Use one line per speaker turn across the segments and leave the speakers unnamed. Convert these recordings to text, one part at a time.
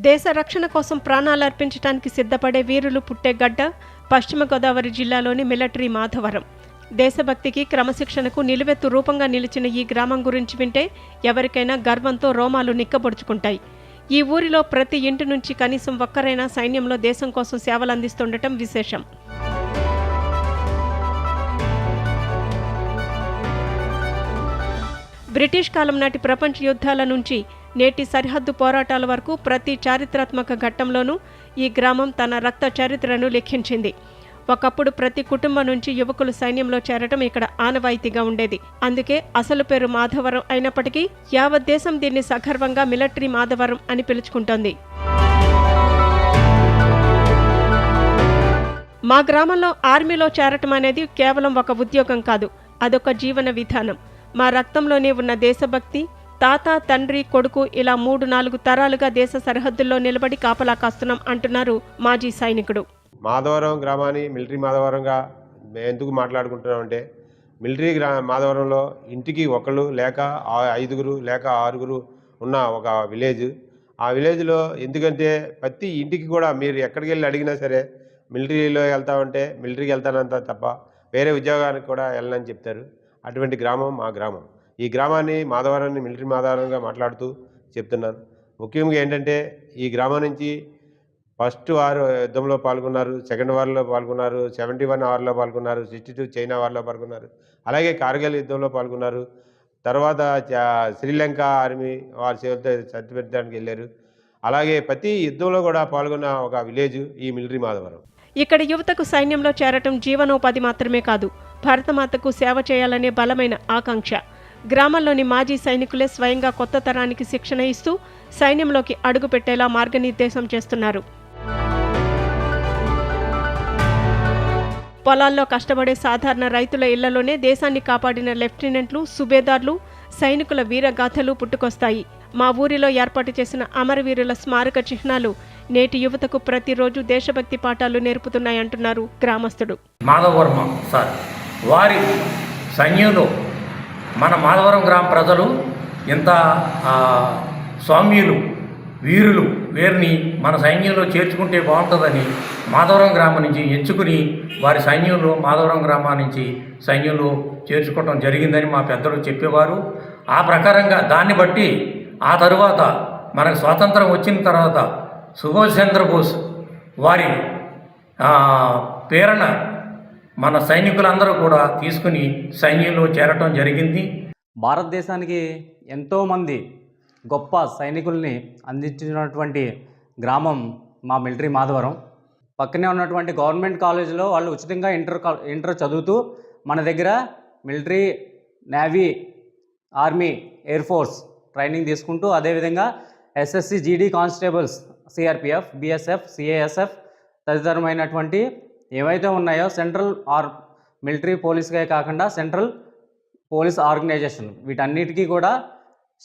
దేశ రక్షణ కోసం ప్రాణాలు అర్పించడానికి సిద్ధపడే వీరులు పుట్టే గడ్డ పశ్చిమ గోదావరి జిల్లాలోని మిలిటరీ మాధవరం. దేశభక్తికి క్రమశిక్షణకు నిలువెత్తు రూపంగా నిలిచిన ఈ గ్రామం గురించి వింటే ఎవరికైనా గర్వంతో రోమాలు నిక్కబొడుచుకుంటాయి. ఈ ఊరిలో ప్రతి ఇంటి నుంచి కనీసం ఒక్కరైనా సైన్యంలో దేశం కోసం సేవలు అందిస్తుండటం విశేషం. బ్రిటిష్ కాలం నాటి ప్రపంచ యుద్ధాల నుంచి నేటి సరిహద్దు పోరాటాల వరకు ప్రతి చారిత్రాత్మక ఘట్టంలోనూ ఈ గ్రామం తన రక్త చరిత్రను లిఖించింది. ఒకప్పుడు ప్రతి కుటుంబం నుంచి యువకులు సైన్యంలో చేరటం ఇక్కడ ఆనవాయితీగా ఉండేది. అందుకే అసలు పేరు మాధవరం అయినప్పటికీ యావత్ దేశం దీన్ని సగర్వంగా మిలిటరీ మాధవరం అని పిలుచుకుంటోంది. మా గ్రామంలో ఆర్మీలో చేరటం అనేది కేవలం ఒక ఉద్యోగం కాదు, అదొక జీవన విధానం. మా రక్తంలోనే ఉన్న దేశభక్తి, తాత తండ్రి కొడుకు ఇలా 3-4 తరాలుగా దేశ సరిహద్దుల్లో నిలబడి కాపలా కాస్తున్నాం అంటున్నారు మాజీ సైనికుడు.
మాధవరం గ్రామాన్ని మిలిటరీ మాధవరంగా ఎందుకు మాట్లాడుకుంటున్నామంటే, మిలిటరీ మాధవరంలో ఇంటికి ఒకళ్ళు లేక 5 లేక 6 ఉన్న ఒక విలేజ్. ఆ విలేజ్లో ఎందుకంటే ప్రతి ఇంటికి కూడా మీరు ఎక్కడికి వెళ్ళి అడిగినా సరే మిలిటరీలో వెళ్తామంటే మిలిటరీకి వెళ్తానంత తప్ప వేరే ఉద్యోగానికి కూడా వెళ్ళనని చెప్తారు. అటువంటి గ్రామం మా గ్రామం. ఈ గ్రామాన్ని మాధవరాన్ని మిలిటరీ మాధవరంగా మాట్లాడుతూ చెప్తున్నాను. ముఖ్యంగా ఏంటంటే ఈ గ్రామం నుంచి ఫస్ట్ వార్ యుద్ధంలో పాల్గొన్నారు, సెకండ్ వార్లో పాల్గొన్నారు, 71 వార్లో పాల్గొన్నారు, 62 చైనా వార్లో పాల్గొన్నారు, అలాగే కార్గిల్ యుద్ధంలో పాల్గొన్నారు. తర్వాత శ్రీలంక ఆర్మీ వారి సేవలతో సర్టిఫికెట్కి వెళ్ళారు. అలాగే ప్రతి యుద్ధంలో కూడా పాల్గొన్న ఒక విలేజ్ ఈ మిలిటరీ మాధవరం.
ఇక్కడ యువతకు సైన్యంలో చేరటం జీవనోపాధి మాత్రమే కాదు, భారతమాతకు సేవ చేయాలనే బలమైన ఆకాంక్ష. గ్రామంలోని మాజీ సైనికులే స్వయంగా కొత్త తరానికి శిక్షణ ఇస్తూ సైన్యంలోకి అడుగుపెట్టేలా మార్గనిర్దేశం చేస్తున్నారు. పొలాల్లో కష్టపడే సాధారణ రైతుల ఇళ్లలోనే దేశాన్ని కాపాడిన లెఫ్టినెంట్లు, సుబేదార్లు, సైనికుల వీరగాథలు పుట్టుకొస్తాయి. మా ఊరిలో ఏర్పాటు చేసిన అమరవీరుల స్మారక చిహ్నాలు నేటి యువతకు ప్రతిరోజు దేశభక్తి పాఠాలు నేర్పుతున్నాయంటున్నారు గ్రామస్తుడు.
మాధవవర్మ సార్ వారి సైన్యంలో మన మాధవరం గ్రామ ప్రజలు ఎంత స్వామ్యులు, వీరులు, వీరిని మన సైన్యంలో చేర్చుకుంటే బాగుంటుందని మాధవరం గ్రామం నుంచి ఎంచుకుని వారి సైన్యంలో మాధవరం గ్రామం నుంచి సైన్యంలో చేర్చుకోవడం జరిగిందని మా పెద్దలు చెప్పేవారు. ఆ ప్రకారంగా దాన్ని బట్టి ఆ తరువాత మనకు స్వాతంత్రం వచ్చిన తర్వాత సుభాష్ చంద్రబోస్ వారి ప్రేరణ మన సైనికులందరూ కూడా తీసుకుని సైన్యంలో చేరటం జరిగింది.
భారతదేశానికి ఎంతోమంది గొప్ప సైనికుల్ని అందించినటువంటి గ్రామం మా మిలిటరీ మాధవరం. పక్కనే ఉన్నటువంటి గవర్నమెంట్ కాలేజీలో వాళ్ళు ఉచితంగా ఇంటర్ చదువుతూ మన దగ్గర military, navy, army, air force training తీసుకుంటూ అదేవిధంగా ఎస్ఎస్సి, జీడీ కానిస్టేబుల్స్, సిఆర్పిఎఫ్, బిఎస్ఎఫ్, సిఏఎస్ఎఫ్ తదితరమైనటువంటి ఏవైతే ఉన్నాయో సెంట్రల్ మిలిటరీ పోలీస్గా కాకుండా సెంట్రల్ పోలీస్ ఆర్గనైజేషన్ వీటన్నిటికీ కూడా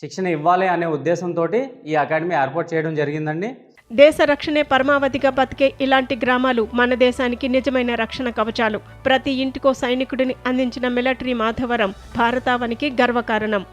శిక్షణ ఇవ్వాలి అనే ఉద్దేశంతో ఈ అకాడమీ ఏర్పాటు చేయడం జరిగిందండి.
దేశ రక్షణే పరమావధిగా బతికే ఇలాంటి గ్రామాలు మన దేశానికి నిజమైన రక్షణ కవచాలు. ప్రతి ఇంటికో సైనికుడిని అందించిన మిలిటరీ మాధవరం భారతావనికి గర్వకారణం.